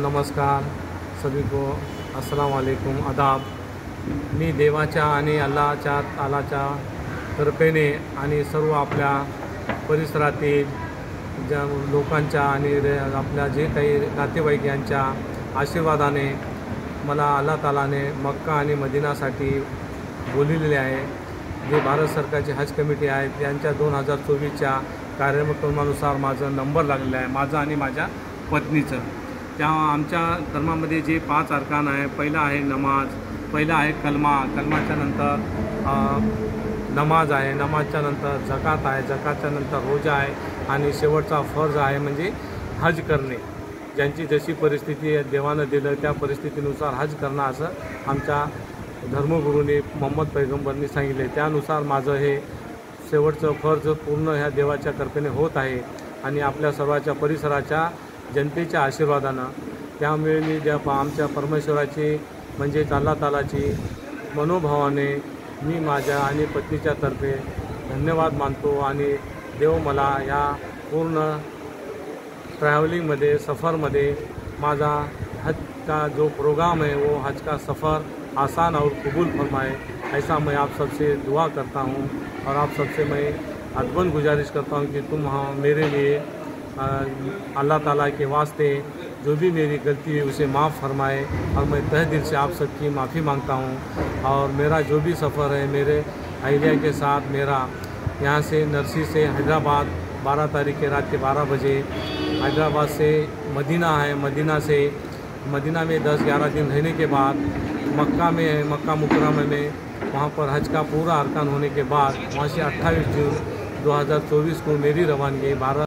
नमस्कार सभी को, अस्सलाम वालेकुम, आदाब। मी देवाच्या आणि अल्लाच्या कृपेने आणि सर्व आपल्या परिसरातील ज्या लोकांच्या आणि आपल्या जे काही नातेवाईक यांच्या आशीर्वादाने मला अल्लाह तालाने मक्का आणि मदिनासाठी बोलविलेले आहे। जे भारत सरकारची हज कमिटी आहे त्यांच्या 2024च्या कार्यक्रमानुसार माझा नंबर लागलेला आहे, माझा आणि माझ्या पत्नीचं। त्या आमच्या धर्मामध्ये जे 5 अर्कान आहे, पहिला आहे नमाज, पहिला आहे कलमाच्या नंतर नमाज आहे, नमाजच्या नंतर झकात आहे, झकातच्या नंतर रोजा आहे आणि शेवटचा फर्ज आहे म्हणजे हज करणे। ज्यांची जशी परिस्थिती देवानं दिलं त्या परिस्थितीनुसार हज करणं असं आमच्या धर्मगुरूंनी मोहम्मद पैगंबरनी सांगितले। त्यानुसार माझं हे शेवटचं फर्ज पूर्ण ह्या देवाच्या कृपेने होत आहे आणि आपल्या सर्वांच्या परिसराच्या जनतेच्या आशीर्वादानं त्यामुळे मी आमच्या परमेश्वराची म्हणजेच अल्लाह तालाची मनोभावाने मी माझ्या आणि पत्नीच्या तर्फे धन्यवाद मानतो आणि देव मला ह्या पूर्ण ट्रॅव्हलिंगमध्ये सफ़रमध्ये माझा हज का जो प्रोग्राम है वो हज का सफ़र आसान और कबूल फरमाए, ऐसा मैं आप सबसे दुआ करता हूँ और आप सबसे मैं अदबन गुजारिश करता हूँ कि तुम मेरे लिए अल्लाह ताला के वास्ते जो भी मेरी गलती है उसे माफ़ फरमाए और मैं तहे दिल से आप सबकी माफ़ी मांगता हूँ। और मेरा जो भी सफ़र है मेरे अहलिया के साथ, मेरा यहाँ से नरसी से हैदराबाद 12 तारीख के रात के 12 बजे, हैदराबाद से मदीना है, मदीना में 10-11 दिन रहने के बाद मक्का में है, मक्का मुकर्रमा में वहाँ पर हज का पूरा अरकान होने के बाद वहाँ से 28 जून 2024 को मेरी रवानगी भारत